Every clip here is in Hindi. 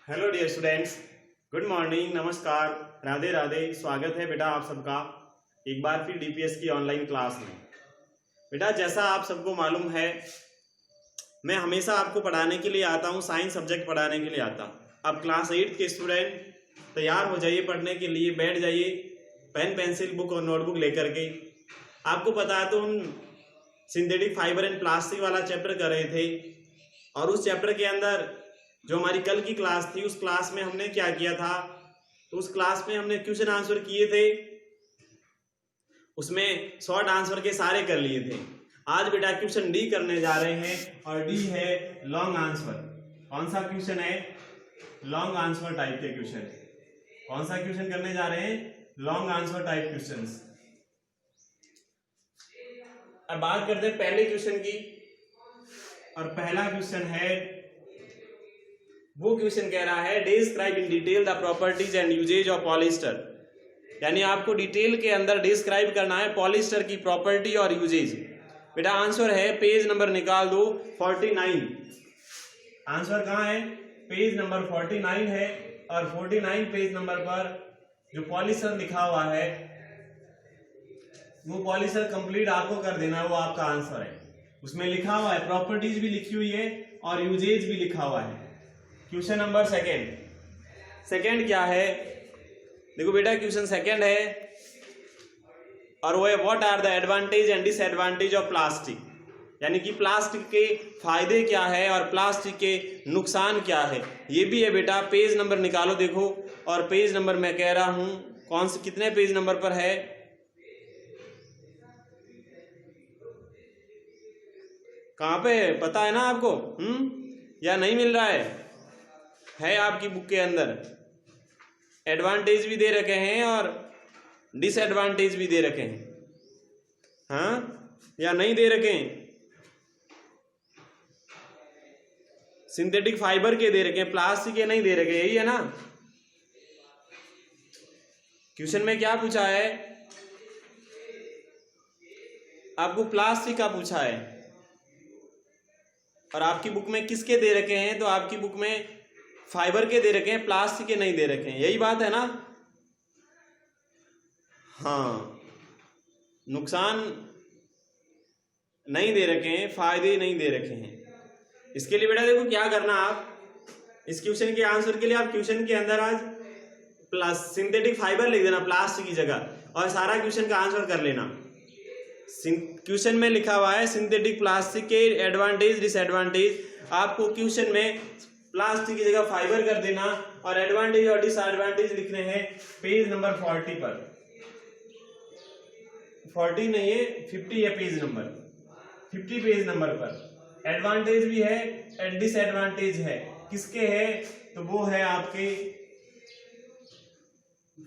Hello dear students, good morning, नमस्कार, राधे राधे। स्वागत है बेटा आप सबका एक बार फिर डीपीएस की ऑनलाइन क्लास में। बेटा जैसा आप सबको मालूम है, मैं हमेशा आपको पढ़ाने के लिए आता हूँ, साइंस सब्जेक्ट पढ़ाने के लिए आता हूँ। अब क्लास 8 के स्टूडेंट तैयार हो जाइए पढ़ने के लिए, बैठ जाइए पेन पेंसिल बुक और नोटबुक लेकर के। आपको पता है तो हम सिंथेटिक फाइबर एंड प्लास्टिक वाला चैप्टर कर रहे थे, और उस चैप्टर के अंदर जो हमारी कल की क्लास थी उस क्लास में हमने क्या किया था, तो उस क्लास में हमने क्वेश्चन आंसर किए थे, उसमें शॉर्ट आंसर के सारे कर लिए थे। आज बेटा क्वेश्चन डी करने जा रहे हैं, और डी है लॉन्ग आंसर। कौन सा क्वेश्चन है? लॉन्ग आंसर टाइप के क्वेश्चन। कौन सा क्वेश्चन करने जा रहे हैं? Long answer type questions. अब बात करते हैं पहले क्वेश्चन की, और पहला क्वेश्चन है, वो क्वेश्चन कह रहा है describe in detail the properties and uses of polyester. यानी आपको डिटेल के अंदर डिस्क्राइब करना है पॉलिस्टर की प्रॉपर्टी और यूजेज। बेटा आंसर है, पेज नंबर निकाल दो 49। आंसर कहाँ है? पेज नंबर 49 है, और 49 पेज नंबर पर जो पॉलिस्टर लिखा हुआ है वो पॉलिस्टर कंप्लीट आपको कर देना, वो आपका आंसर है। उसमें लिखा हुआ है, प्रॉपर्टीज भी लिखी हुई है और यूजेज भी लिखा हुआ है। क्वेश्चन नंबर सेकेंड क्या है? देखो बेटा क्वेश्चन सेकेंड है, और वो है what are the advantage and disadvantage of plastic. यानी कि प्लास्टिक के फायदे क्या है और प्लास्टिक के नुकसान क्या है, ये भी है बेटा। पेज नंबर निकालो देखो, और पेज नंबर मैं कह रहा हूं कौन से कितने पेज नंबर पर है? कहां पे है पता है ना आपको? या नहीं मिल रहा है आपकी बुक के अंदर। एडवांटेज भी दे रखे हैं और डिसएडवांटेज भी दे रखे हैं, हाँ या नहीं दे रखे हैं? सिंथेटिक फाइबर के दे रखे हैं, प्लास्टिक के नहीं दे रखे, यही है ना? क्वेश्चन में क्या पूछा है आपको? प्लास्टिक का पूछा है, और आपकी बुक में किसके दे रखे हैं? तो आपकी बुक में फाइबर के दे रखे हैं, प्लास्टिक के नहीं दे रखे हैं, यही बात है ना? हाँ, नुकसान नहीं दे रखे हैं, फायदे नहीं दे रखे हैं। इसके लिए बेटा देखो क्या करना, आप इस क्वेश्चन के आंसर के लिए आप क्वेश्चन के अंदर आज सिंथेटिक फाइबर लिख देना प्लास्टिक की जगह, और सारा क्वेश्चन का आंसर कर लेना। क्वेश्चन में लिखा हुआ है सिंथेटिक प्लास्टिक के एडवांटेज डिसएडवांटेज, आपको क्वेश्चन में प्लास्टिक की जगह फाइबर कर देना, और एडवांटेज और डिसएडवांटेज लिखने हैं पेज नंबर 40 पर। 40 नहीं है, 50 है पेज नंबर, 50 पेज नंबर पर। एडवांटेज भी है और डिसएडवांटेज है, किसके है? तो वो है आपके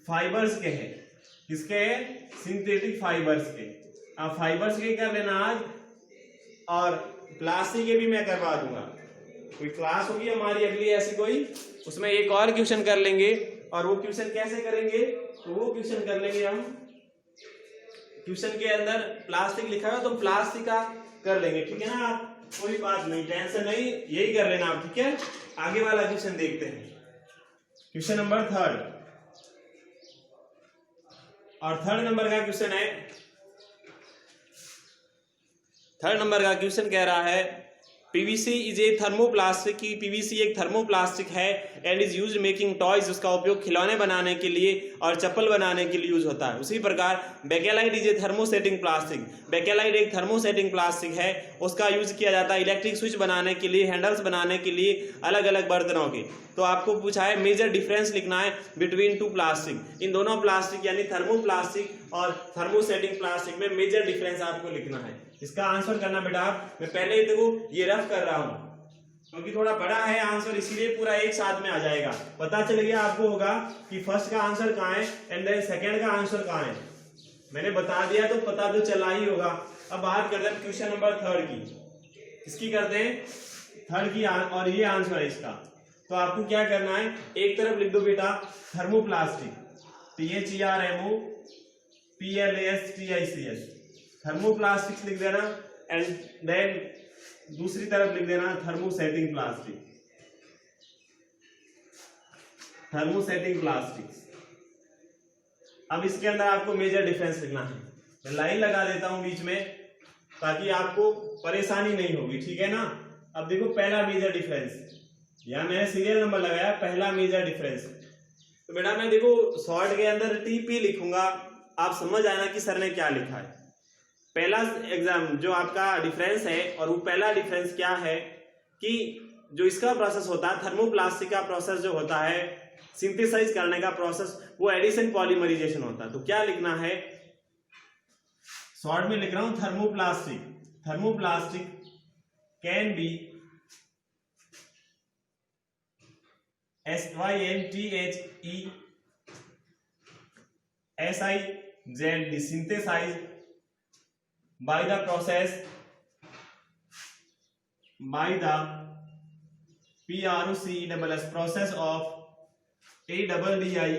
फाइबर्स के हैं। किसके है? सिंथेटिक फाइबर्स के। आप फाइबर्स के कर लेना आज, और प्लास्टिक के भी मैं करवा दूंगा। कोई क्लास होगी हमारी अगली ऐसी कोई, उसमें एक और क्वेश्चन कर लेंगे। और वो क्वेश्चन कैसे करेंगे? तो वो क्वेश्चन कर लेंगे हम, क्वेश्चन के अंदर प्लास्टिक लिखा है तो प्लास्टिक का कर लेंगे, ठीक है ना? आप कोई बात नहीं, टेंशन नहीं, यही कर लेना आप, ठीक है? आगे वाला क्वेश्चन देखते हैं, क्वेश्चन नंबर 3, और 3 नंबर का क्वेश्चन है। 3 नंबर का क्वेश्चन कह रहा है पीवीसी इज ए थर्मोप्लास्टिक की। पीवीसी एक थर्मोप्लास्टिक है and is used making toys, उसका उपयोग खिलौने बनाने के लिए और चप्पल बनाने के लिए यूज होता है। उसी प्रकार bakelite is a thermosetting plastic. Bakelite एक थर्मोसेटिंग प्लास्टिक है, उसका यूज किया जाता है इलेक्ट्रिक स्विच बनाने के लिए, हैंडल्स बनाने के लिए, अलग अलग बर्तनों के। तो आपको पूछा है मेजर डिफरेंस लिखना है बिटवीन टू प्लास्टिक। इन दोनों प्लास्टिक यानी थर्मोप्लास्टिक और थर्मोसेटिंग प्लास्टिक में मेजर डिफरेंस आपको लिखना है। इसका आंसर करना बेटा आप, मैं पहले ही देखो ये रफ कर रहा हूं क्योंकि थोड़ा बड़ा है आंसर, इसीलिए पूरा एक साथ में आ जाएगा। पता चल गया आपको होगा कि फर्स्ट का आंसर कहाँ है एंड देन सेकंड का आंसर कहाँ है। मैंने बता दिया तो पता तो चला ही होगा। अब बात करते हैं क्वेश्चन नंबर 3 की। इसकी करते हैं 3 की, और ये आंसर है इसका। तो आपको क्या करना है, एक तरफ लिख दो बेटा थर्मोप्लास्टिक, THERMO PLASTICS, थर्मोप्लास्टिक लिख देना, एंड देन दूसरी तरफ लिख देना थर्मोसेटिंग प्लास्टिक। Thermosetting plastics. अब इसके अंदर आपको मेजर डिफरेंस लिखना है। मैं लाइन लगा देता हूं बीच में ताकि आपको परेशानी नहीं होगी, ठीक है ना। अब देखो पहला मेजर डिफरेंस, यहां मैंने सीरियल नंबर लगाया, पहला मेजर डिफरेंस। तो बेटा मैं देखो शॉर्ट के अंदर टीपी लिखूंगा, आप समझ आना कि सर ने क्या लिखा है। पहला एग्जाम जो आपका डिफरेंस है, और वो पहला डिफरेंस क्या है कि जो इसका प्रोसेस होता है थर्मोप्लास्टिक का प्रोसेस जो होता है सिंथेसाइज करने का प्रोसेस, वो एडिशन पॉलीमराइजेशन होता है। तो क्या लिखना है, शॉर्ट में लिख रहा हूं thermoplastic can be SYNTHESIZ synthesized by the process process of ADDITION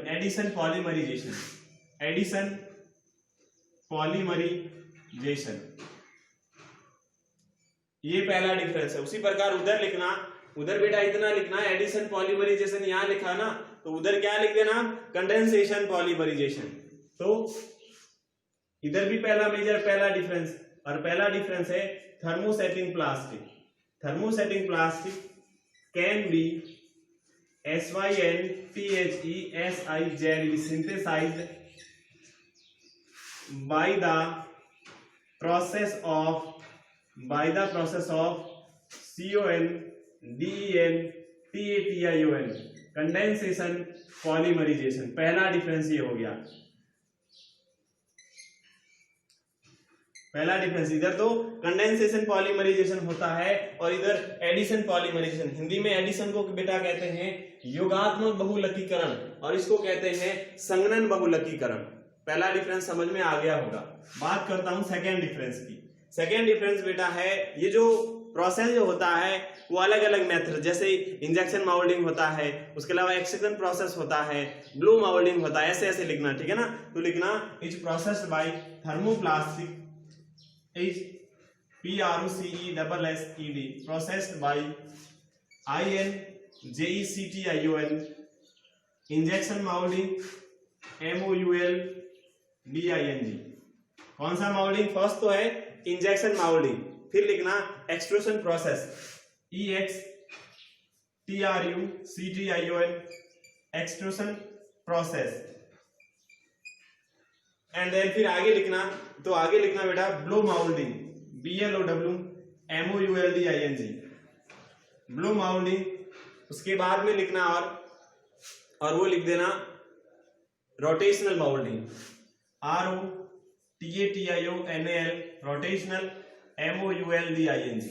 addition polymerization ये पहला डिफरेंस है। उसी प्रकार उधर लिखना, उधर बेटा इतना लिखना एडिशन पॉलीमराइजेशन, यहां लिखा ना तो उधर क्या लिख देना कंडेंसेशन पॉलीमराइजेशन। तो इधर भी पहला मेजर पहला डिफरेंस, और पहला डिफरेंस है thermosetting plastic can be SYNTHESIZ synthesized by the process of CONDENTATION condensation polymerisation. पहला डिफरेंस ये हो गया, पहला डिफरेंस। इधर तो कंडेंसेशन पॉलीमराइजेशन होता है और इधर एडिशन पॉलीमराइजेशन। हिंदी में एडिशन को बेटा कहते हैं योगात्मक बहुलकीकरण और इसको कहते हैं संगणन बहुलकीकरण। पहला डिफरेंस समझ में आ गया होगा। बात करता हूं सेकेंड डिफरेंस की। सेकेंड डिफरेंस बेटा है ये जो प्रोसेस जो होता है वो अलग अलग मेथड, जैसे इंजेक्शन माउल्डिंग होता है, उसके अलावा एक्सट्रैक्शन प्रोसेस होता है, ब्लो माउल्डिंग होता है, ऐसे ऐसे लिखना, ठीक है ना। तो लिखना is processed bye thermoplastic is PROCESSED processed by INJECTION injection molding MOULDING। कौन सा माउल्डिंग? फर्स्ट तो है इंजेक्शन माउल्डिंग, फिर लिखना extrusion process EXTRUCTION extrusion process, and then फिर आगे लिखना, तो आगे लिखना बेटा blow moulding BLOW MOULDING blow moulding. उसके बाद में लिखना और वो लिख देना rotational moulding ROTATIONAL rotational MOULDING।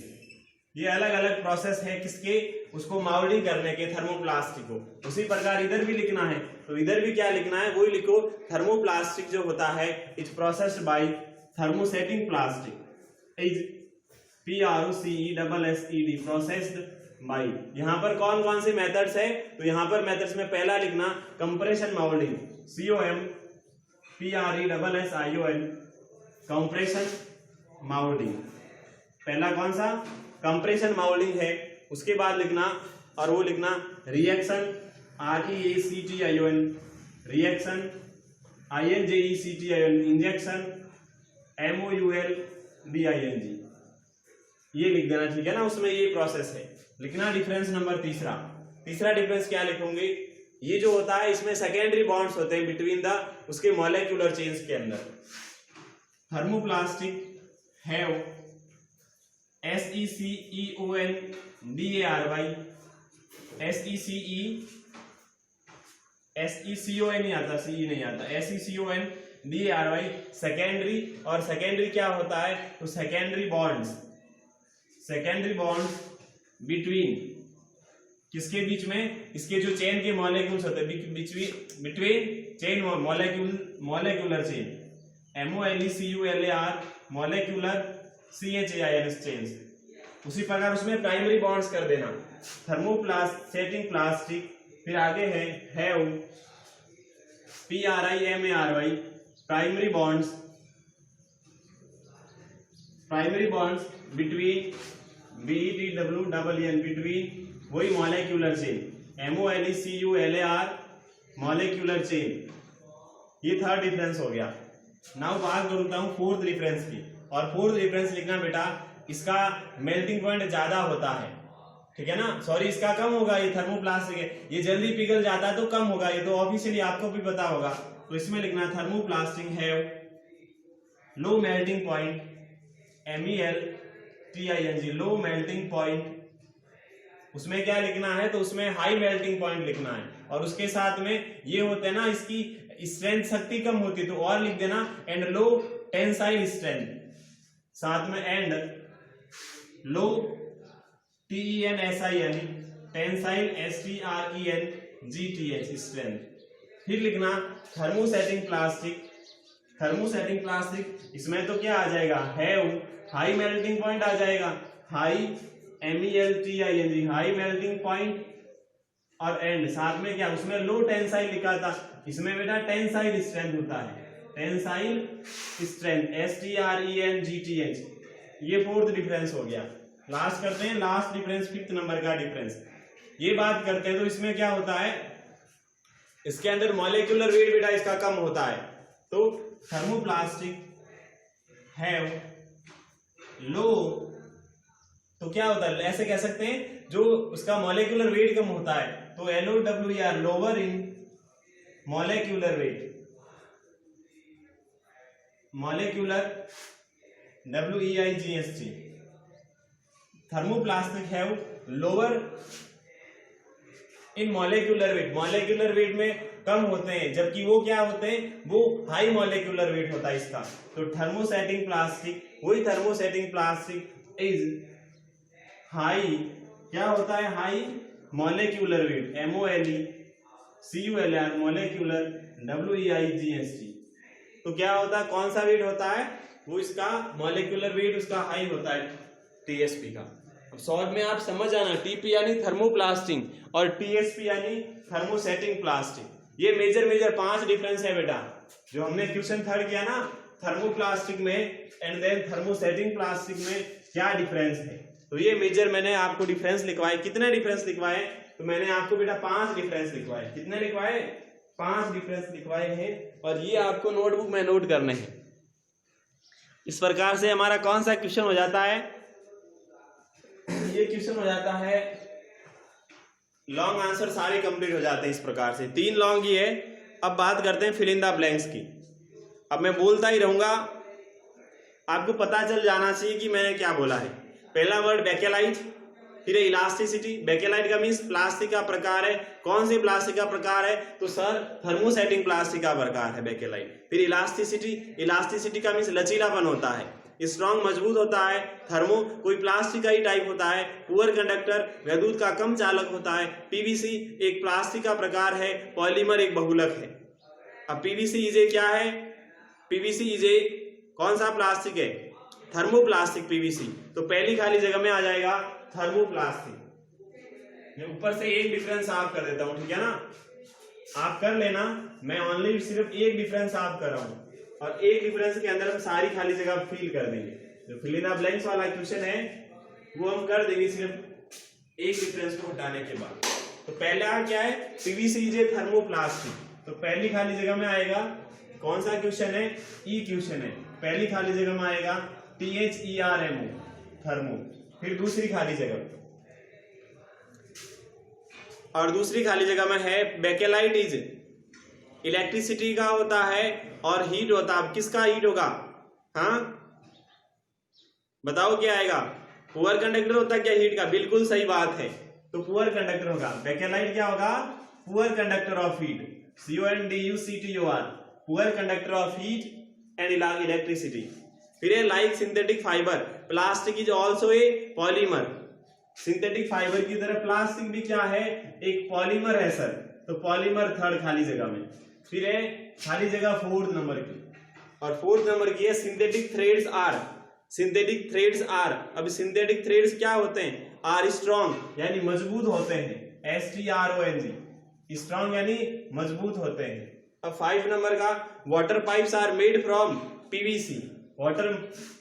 ये अलग अलग प्रोसेस है किसके, उसको माउल्डिंग करने के थर्मोप्लास्टिक को। उसी प्रकार इधर भी लिखना है, तो इधर भी क्या लिखना है वही लिखो, थर्मोप्लास्टिक जो होता है is processed bye thermosetting plastic is PROCESSED processed bye. यहां पर कौन कौन से मेथड्स है, तो यहां पर मेथड्स में पहला लिखना कंप्रेशन माउल्डिंग COMPRESSION कंप्रेशन माउल्डिंग, पहला कौन सा कंप्रेशन माउल्डिंग है। उसके बाद लिखना और वो लिखना reaction REACTION reaction INJECTION injection MOULDING, ये लिख देना, ठीक है ना। उसमें ये प्रोसेस है। लिखना डिफरेंस नंबर तीसरा। तीसरा डिफरेंस क्या लिखोगे, ये जो होता है इसमें सेकेंडरी बॉन्ड्स होते हैं बिटवीन द उसके मॉलिक्यूलर चेन्स के अंदर। थर्मोप्लास्टिक हैव SECEONDARY SECON नहीं आता, CE नहीं आता, SECONDARY सेकेंडरी। और सेकेंडरी क्या होता है, तो सेकेंडरी बॉन्ड्स बिटवीन किसके बीच में, इसके जो चेन के मॉलिक्यूल्स होते हैं between chain molecular chain MOLECULAR molecular CHAINS chains. उसी प्रकार उसमें प्राइमरी बॉन्ड्स कर देना थर्मोप्लास्टिक प्लास्टिक। फिर आगे है have PRIMARY primary bonds between BETWN between वही molecular chain, MOLECULAR molecular chain. ये थर्ड डिफरेंस हो गया। नाउ बात करता हूँ फोर्थ डिफरेंस की, और फोर्थ डिफरेंस लिखना बेटा, इसका मेल्टिंग पॉइंट ज्यादा होता है, ठीक है ना, सॉरी इसका कम होगा, ये थर्मोप्लास्टिक है, ये जल्दी पिघल जाता है तो कम होगा, ये तो ऑफिशियली आपको भी पता होगा। तो इसमें लिखना थर्मोप्लास्टिक है low melting point, MELTING, low melting point. उसमें क्या लिखना है, तो उसमें हाई मेल्टिंग पॉइंट लिखना है, और उसके साथ में ये होते हैं ना, इसकी स्ट्रेंथ शक्ति कम होती तो और लिख देना, एंड लो टेंसाइल स्ट्रेंथ, साथ में and low TENSILE tensile STRENGTH strength. फिर लिखना थर्मोसेटिंग प्लास्टिक, थर्मोसेटिंग प्लास्टिक, इसमें तो क्या आ जाएगा, हैव हाई मेल्टिंग पॉइंट आ जाएगा, high MELTING high melting point, और एंड साथ में क्या, उसमें लो टेंसाइल लिखा था, इसमें बेटा टेंसाइल स्ट्रेंथ होता है, टेंसाइल स्ट्रेंथ STRENGTH। ये फोर्थ डिफरेंस हो गया। लास्ट करते हैं, लास्ट डिफरेंस, फिफ्थ नंबर का डिफरेंस। ये बात करते हैं तो इसमें क्या होता है, इसके अंदर मॉलिक्यूलर वेट बेटा इसका कम होता है, तो थर्मोप्लास्टिक हैव लो, तो क्या होता है, ऐसे कह सकते हैं, जो उसका मॉलिक्यूलर वेट कम होता है तो LOWER lower in molecular weight, molecular WEIGST, thermoplastic have lower in molecular weight, molecular weight में कम होते हैं, जबकि वो क्या होते हैं, वो हाई मॉलिक्यूलर वेट होता है इसका। तो थर्मोसेटिंग प्लास्टिक, वही थर्मोसेटिंग प्लास्टिक इज हाई, क्या होता है, high molecular weight, MOLECULAR molecular WEIGST। तो क्या होता है, कौन सा वेट होता है, वो इसका मॉलिक्यूलर वेट उसका हाई होता है TSP का। अब शॉर्ट में आप समझ आना, TP यानी थर्मोप्लास्टिक और TSP यानी थर्मोसेटिंग प्लास्टिक। ये मेजर 5 डिफरेंस है बेटा, जो हमने क्वेश्चन थर्ड किया ना, थर्मोप्लास्टिक में एंड देन थर्मोसेटिंग प्लास्टिक में क्या डिफरेंस है। तो ये मेजर मैंने आपको डिफरेंस लिखवाए। कितने डिफरेंस लिखवाए, तो मैंने आपको बेटा 5 डिफरेंस लिखवाए। कितने लिखवाए, 5 डिफरेंस लिखवाए हैं, और ये आपको नोटबुक में नोट करने हैं। इस प्रकार से हमारा कौन सा क्वेश्चन हो जाता है, ये क्वेश्चन हो जाता है, लॉन्ग आंसर सारे कंप्लीट हो जाते हैं इस प्रकार से। 3 लॉन्ग ही है। अब बात करते हैं फिल इन द ब्लैंक्स की। अब मैं बोलता ही रहूंगा, आपको पता चल जाना चाहिए कि मैंने क्या बोला है। पहला वर्ड बेकेलाइट, फिर इलास्टिसिटी। बेकेलाइट का मीन्स प्लास्टिक का प्रकार है। कौन से प्लास्टिक का प्रकार है, तो सर थर्मोसेटिंग प्लास्टिक का प्रकार है बेकेलाइट। फिर इलास्टिसिटी, इलास्टिसिटी का मीन्स लचीलापन होता है। स्ट्रॉन्ग मजबूत होता है। थर्मो कोई प्लास्टिक का ही टाइप होता है। पुअर कंडक्टर विद्युत का कम चालक होता है। पीवीसी एक प्लास्टिक का प्रकार है। पॉलीमर एक बहुलक है। अब पीवीसी इजे क्या है, पीवीसी इजे कौन सा प्लास्टिक है, थर्मोप्लास्टिक पीवीसी। तो पहली खाली जगह में आ जाएगा थर्मोप्लास्टिक। मैं ऊपर से एक डिफरेंस साफ कर देता हूं, ठीक है ना, आप कर लेना। मैं ओनली सिर्फ एक डिफरेंस साफ कर रहा हूं, और एक डिफरेंस के अंदर हम सारी खाली जगह फिल कर देंगे। जो फिल इन द ब्लैंक्स वाला क्वेश्चन है वो हम कर देंगे सिर्फ एक डिफरेंस को हटाने के बाद। तो पहला क्या है, पीवीसी इज ए थर्मोप्लास्टिक। तो पहली खाली जगह में आएगा कौन सा क्वेश्चन है, ई क्वेश्चन है। पहली खाली जगह में आएगा THERMO थर्मो। फिर दूसरी खाली जगह, और दूसरी खाली जगह में है बेकेलाइट इज इलेक्ट्रिसिटी का होता है और हीट होता है। किसका हीट होगा, हाँ बताओ क्या आएगा, पुअर कंडक्टर होता है क्या हीट का, बिल्कुल सही बात है। तो पुअर कंडक्टर होगा। बेकेलाइट क्या होगा, poor conductor of heat, CONDUCTOR, poor conductor of heat and electricity. फिर है like synthetic fibre, plastic is also a polymer. Synthetic fibre की तरह प्लास्टिक भी क्या है, एक पॉलीमर है सर। तो पॉलीमर थर्ड खाली जगह में। फिर है खाली जगह फोर्थ नंबर की, और फोर्थ नंबर की है synthetic threads are, synthetic threads are. अब सिंथेटिक थ्रेड्स क्या होते हैं, आर स्ट्रॉन्ग यानी मजबूत होते हैं, STRONG, स्ट्रॉन्ग यानी मजबूत होते हैं। अब 5 नंबर का water pipes are made from PVC, water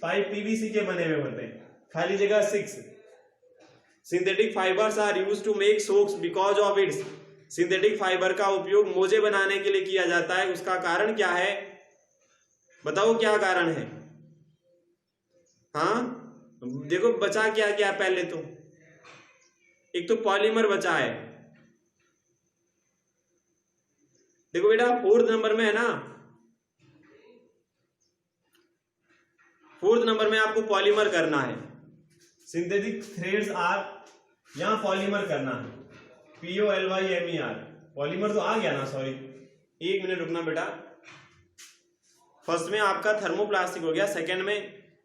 pipe PVC के बने हुए होते हैं। खाली जगह 6, synthetic fibres are used to make socks because of its. Synthetic fibre का उपयोग मोजे बनाने के लिए किया जाता है, उसका कारण क्या है? बताओ क्या कारण है? हाँ देखो बचा क्या क्या पहले तो, एक तो पॉलीमर बचा है। देखो बेटा 4th नंबर में है ना, 4th नंबर में आपको पॉलीमर करना है। सिंथेटिक थ्रेड्स आर, यहां पॉलीमर करना है, POLYMER। पॉलीमर तो आ गया ना, सॉरी 1 मिनट रुकना बेटा। फर्स्ट में आपका थर्मोप्लास्टिक हो गया, सेकंड में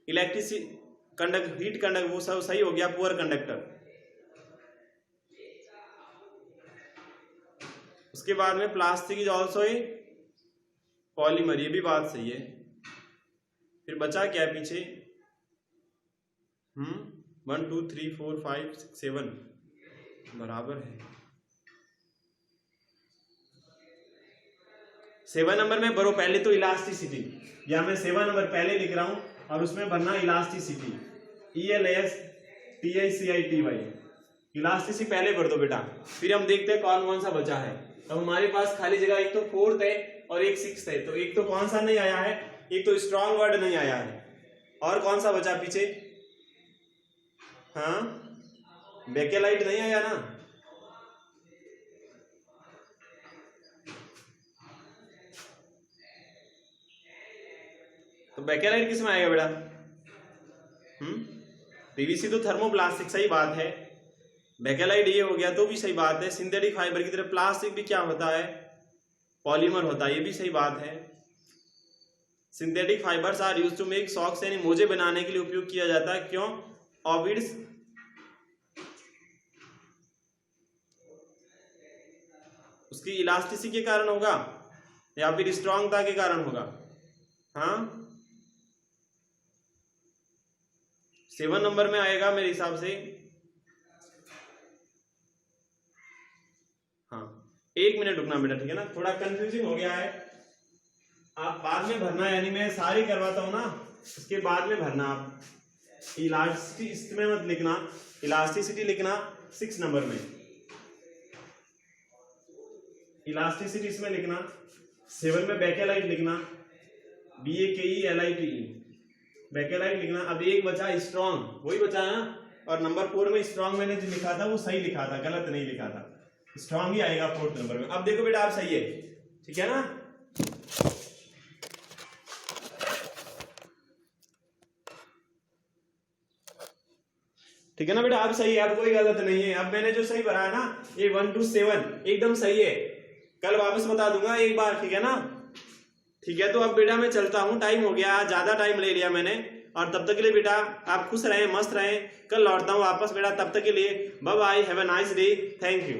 इलेक्ट्रिसिटी कंडक्ट हीट कंडक्ट वो सब सही हो गया, पुअर कंडक्टर। उसके बाद में plastic is also a polymer, ये भी बात सही है। फिर बचा क्या पीछे? 1 2 3 4 5 6 7 बराबर है। 7 नंबर में भरो पहले तो इलास्टिसिटी, या मैं 7 नंबर पहले लिख रहा हूं और उसमें भरना इलास्टिसिटी, ELASTICITY। इलास्टिसिटी पहले भर दो बेटा, फिर हम देखते हैं कौन कौन सा बचा है। तो हमारे पास खाली जगह एक तो 4th है और एक 6th है, तो एक तो कौन सा नहीं आया है? एक तो स्ट्रॉन्ग वर्ड नहीं आया है, और कौन सा बचा पीछे? हाँ बेकेलाइट नहीं आया ना, तो बेकेलाइट किस में आएगा बेटा? पीवीसी तो थर्मोप्लास्टिक, सही बात है। बेकेलाइट ये हो गया तो भी सही बात है। सिंथेटिक फाइबर की तरह प्लास्टिक भी क्या होता है? पॉलीमर होता है, ये भी सही बात है। Synthetic fibres are used to make socks, यानी मोजे बनाने के लिए उपयोग किया जाता है। क्यों? ऑफ इट्स उसकी इलास्टिसिटी के कारण होगा या फिर स्ट्रॉन्गता के कारण होगा? हाँ 7 नंबर में आएगा मेरे हिसाब से। हाँ 1 मिनट रुकना बेटा, ठीक है ना, थोड़ा कंफ्यूजिंग हो गया है, आप बाद में भरना, यानी मैं सारी करवाता हूं ना, उसके बाद में भरना। आप इलास्टिसिटी इसमें मत लिखना, इलास्टिसिटी लिखना 6 नंबर में, इलास्टिसिटी इसमें लिखना। 7 में बेकेलाइट लिखना, BAKELITE बेकेलाइट लिखना। अब एक बचा स्ट्रॉन्ग, वही बचा है ना, और नंबर 4 में स्ट्रॉन्ग मैंने जो लिखा था वो सही लिखा था, गलत नहीं लिखा था, स्ट्रॉन्ग ही आएगा 4th नंबर में। अब देखो बेटा आप सही है, ठीक है ना। ठीक है ना बेटा, अब सही है, अब कोई गलत नहीं है। अब मैंने जो सही भरा है ना, ये 1 to 7 एकदम सही है, कल वापस बता दूंगा एक बार, ठीक है ना। ठीक है, तो अब बेटा मैं चलता हूँ, टाइम हो गया, ज्यादा टाइम ले लिया मैंने, और तब तक के लिए बेटा आप खुश रहें, मस्त रहें, कल लौटता हूँ वापस बेटा, तब तक के लिए bye bye, have a nice day, thank you.